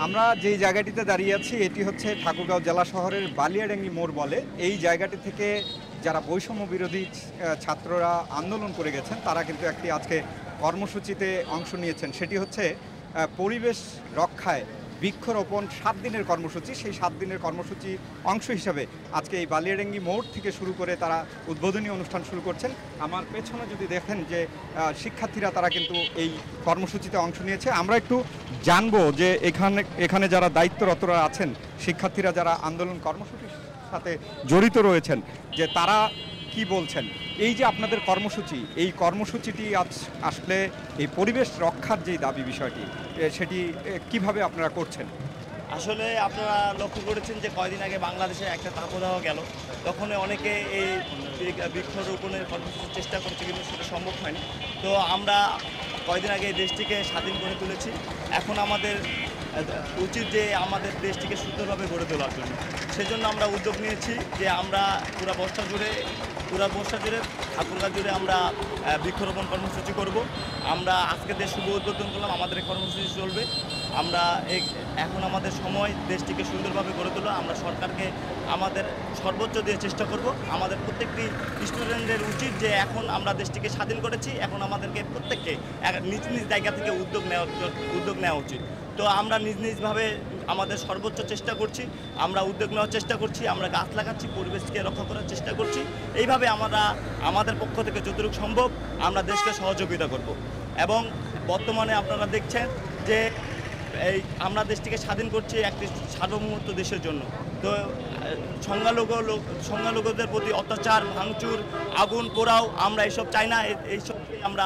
আমরা যেই জায়গাটিতে দাঁড়িয়ে আছি এটি হচ্ছে ঠাকুরগাঁও জেলা শহরের বালিয়াডাঙ্গি মোড় বলে। এই জায়গাটি থেকে যারা বৈষম্য বিরোধী ছাত্ররা আন্দোলন করে গেছেন তারা কিন্তু একটি আজকে কর্মসূচিতে অংশ নিয়েছেন। সেটি হচ্ছে পরিবেশ রক্ষায় বৃক্ষরোপণ 7 দিনের কর্মসূচি। সেই 7 দিনের কর্মসূচি অংশ হিসাবে আজকে এই বালিয়াডাঙ্গি মোড় থেকে শুরু করে তারা উদ্বোধনী অনুষ্ঠান শুরু করছেন। আমার পেছনে যদি দেখেন যে শিক্ষার্থীরা তারা কিন্তু এই কর্মসূচিতে অংশ নিয়েছে। আমরা একটু জানবো যে এখানে যারা দায়িত্বরতরা আছেন, শিক্ষার্থীরা যারা আন্দোলন কর্মসূচির সাথে জড়িত রয়েছেন, যে তারা কি বলছেন। এই যে আপনাদের কর্মসূচি, এই কর্মসূচিটি আসলে এই পরিবেশ রক্ষার যে দাবি বিষয়টি সেটি কিভাবে আপনারা করছেন? আসলে আপনারা লক্ষ্য করেছেন যে কয়দিন আগে বাংলাদেশে একটা তাপদাহ গেল, তখন অনেকে এই বৃক্ষরোপণের কর্মসূচির চেষ্টা করছে, কিন্তু সেটা সম্ভব হয়নি। তো আমরা কয়দিন আগে দেশটিকে স্বাধীন করে তুলেছি। এখন আমাদের উচিত যে আমাদের দেশটিকে সুন্দরভাবে গড়ে তোলার জন্য। সেজন্য আমরা উদ্যোগ নিয়েছি যে আমরা পুরা বর্ষা জুড়ে ঠাকুরগাঁও জুড়ে আমরা বৃক্ষরোপণ কর্মসূচি করব। আমরা আজকে দেশ শুভ উদ্বোধন করলাম, আমাদের কর্মসূচি চলবে। আমরা এখন আমাদের সময় দেশটিকে সুন্দরভাবে গড়ে তোলা। আমরা সরকারকে আমাদের সর্বোচ্চ দিয়ে চেষ্টা করব। আমাদের প্রত্যেকটি স্টুডেন্টদের উচিত যে এখন আমরা দেশটিকে স্বাধীন করেছি, এখন আমাদেরকে প্রত্যেককে নিজ নিজ জায়গা থেকে উদ্যোগ নেওয়া উচিত। তো আমরা নিজ নিজভাবে আমাদের সর্বোচ্চ চেষ্টা করছি, আমরা উদ্যোগ নেওয়ার চেষ্টা করছি, আমরা গাছ লাগাচ্ছি, পরিবেশকে রক্ষা করার চেষ্টা করছি। এইভাবে আমরা আমাদের পক্ষ থেকে যতটুকু সম্ভব আমরা দেশকে সহযোগিতা করব। এবং বর্তমানে আপনারা দেখছেন যে আমরা দেশটিকে স্বাধীন করছি একটি সার্বভৌমত্ব দেশের জন্য। তো সংখ্যালঘুদের প্রতি অত্যাচার, ভাঙচুর, আগুন পোড়াও আমরা এইসব চাই না। এইসব আমরা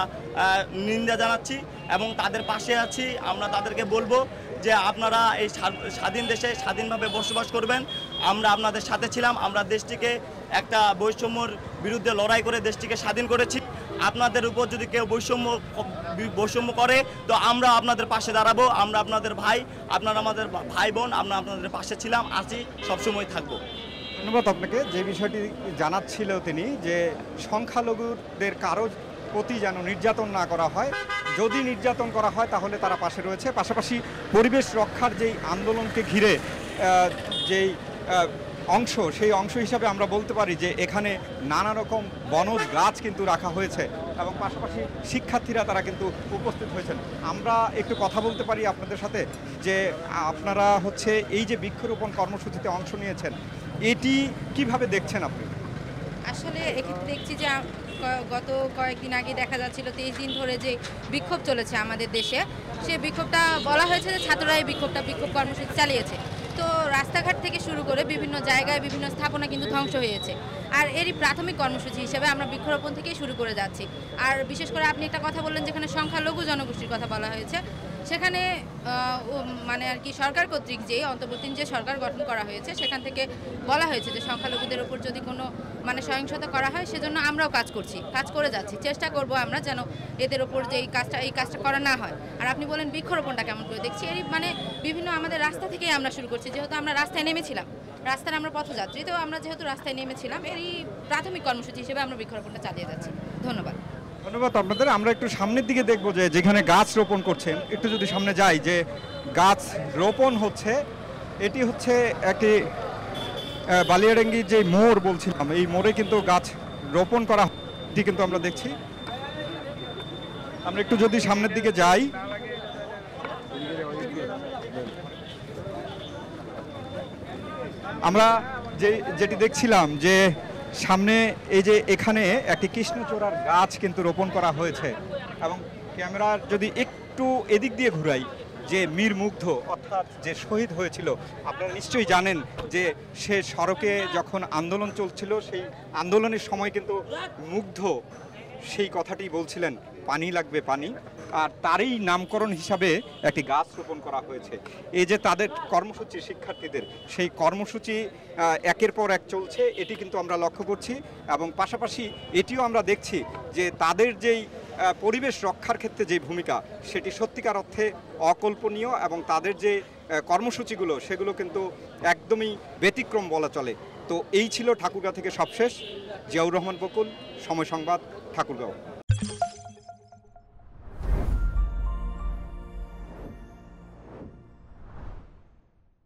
নিন্দা জানাচ্ছি এবং তাদের পাশে আছি। আমরা তাদেরকে বলবো যে আপনারা এই স্বাধীন দেশে স্বাধীনভাবে বসবাস করবেন। আমরা আপনাদের সাথে ছিলাম। আমরা দেশটিকে একটা বৈষম্যর বিরুদ্ধে লড়াই করে দেশটিকে স্বাধীন করেছি। আপনাদের উপর যদি কেউ বৈষম্য করে তো আমরা আপনাদের পাশে দাঁড়াবো। আমরা আপনাদের ভাই, আপনারা আমাদের ভাই বোন, আমরা আপনাদের পাশে ছিলাম, আছি, সবসময় থাকবো। ধন্যবাদ আপনাকে। যে বিষয়টি জানাচ্ছিল তিনি, যে সংখ্যালঘুদের কারো প্রতি যেন নির্যাতন না করা হয়, যদি নির্যাতন করা হয় তাহলে তারা পাশে রয়েছে। পাশাপাশি পরিবেশ রক্ষার যেই আন্দোলনকে ঘিরে যেই অংশ, সেই অংশ হিসাবে আমরা বলতে পারি যে এখানে নানা রকম বনজ গাছ কিন্তু রাখা হয়েছে এবং পাশাপাশি শিক্ষার্থীরা তারা কিন্তু উপস্থিত হয়েছেন। আমরা একটু কথা বলতে পারি আপনাদের সাথে যে আপনারা হচ্ছে এই যে বৃক্ষরোপণ কর্মসূচিতে অংশ নিয়েছেন, এটি কিভাবে দেখছেন আপনি? আসলে এক্ষেত্রে দেখছি যে গত কয়েকদিন আগে দেখা যাচ্ছিল 23 দিন ধরে যে বিক্ষোভ চলেছে আমাদের দেশে, সে বিক্ষোভটা বলা হয়েছে যে ছাত্ররা এই বিক্ষোভ কর্মসূচি চালিয়েছে। তো রাস্তাঘাট থেকে শুরু করে বিভিন্ন জায়গায় বিভিন্ন স্থাপনা কিন্তু ধ্বংস হয়েছে। আর এরই প্রাথমিক কর্মসূচি হিসেবে আমরা বৃক্ষরোপণ থেকেই শুরু করে যাচ্ছি। আর বিশেষ করে আপনি একটা কথা বললেন যেখানে সংখ্যালঘু জনগোষ্ঠীর কথা বলা হয়েছে, সেখানে মানে আর কি সরকার কর্তৃক যে অন্তর্বর্তীকালীন যে সরকার গঠন করা হয়েছে সেখান থেকে বলা হয়েছে যে সংখ্যালঘুদের উপর যদি কোনো মানে সহিংসতা করা হয় সেজন্য আমরাও কাজ করে যাচ্ছি, চেষ্টা করব আমরা যেন এদের ওপর যে এই কাজটা করা না হয়। আর আপনি বলেন বৃক্ষরোপণটা কেমন করে দেখছি, এরই মানে বিভিন্ন আমাদের রাস্তা থেকেই আমরা শুরু করছি। যেহেতু আমরা রাস্তায় নেমেছিলাম, রাস্তার আমরা পথযাত্রী, তো আমরা যেহেতু রাস্তায় নেমেছিলাম এরই প্রাথমিক কর্মসূচি হিসেবে আমরা বৃক্ষরোপণটা চালিয়ে যাচ্ছি। ধন্যবাদ। ধন্যবাদ আপনাদের। আমরা একটু সামনের দিকে দেখবো যে যেখানে গাছ রোপণ করছেন, একটু যদি সামনে যাই, যে গাছ রোপণ হচ্ছে, এটি হচ্ছে একটি বালিয়াডাঙ্গির যে মোড় বলছিলাম, এই মোড়ে কিন্তু গাছ রোপণ করা এটি কিন্তু আমরা দেখছি। আমরা একটু যদি সামনের দিকে যাই, আমরা যেটি দেখছিলাম যে সামনে এই যে এখানে একটি কৃষ্ণচূড়ার গাছ কিন্তু রোপণ করা হয়েছে। এবং ক্যামেরার যদি একটু এদিক দিয়ে ঘুরাই, যে মীর মুগ্ধ অর্থাৎ যে শহীদ হয়েছিল, আপনারা নিশ্চয়ই জানেন যে সে সড়কে যখন আন্দোলন চলছিল, সেই আন্দোলনের সময় কিন্তু মুগ্ধ সেই কথাটি বলছিলেন, পানি লাগবে পানি। আর তারই নামকরণ হিসাবে একটি গাছ রোপণ করা হয়েছে। এই যে তাদের কর্মসূচি, শিক্ষার্থীদের সেই কর্মসূচি একের পর এক চলছে, এটি কিন্তু আমরা লক্ষ্য করছি। এবং পাশাপাশি এটিও আমরা দেখছি যে তাদের যেই পরিবেশ রক্ষার ক্ষেত্রে যে ভূমিকা, সেটি সত্যিকার অর্থে অকল্পনীয়। এবং তাদের যে কর্মসূচিগুলো সেগুলো কিন্তু একদমই ব্যতিক্রম বলা চলে। তো এই ছিল ঠাকুরগাঁও থেকে সবশেষ। জিয়াউর রহমান বকুল, সময় সংবাদ, ঠাকুরগাঁও।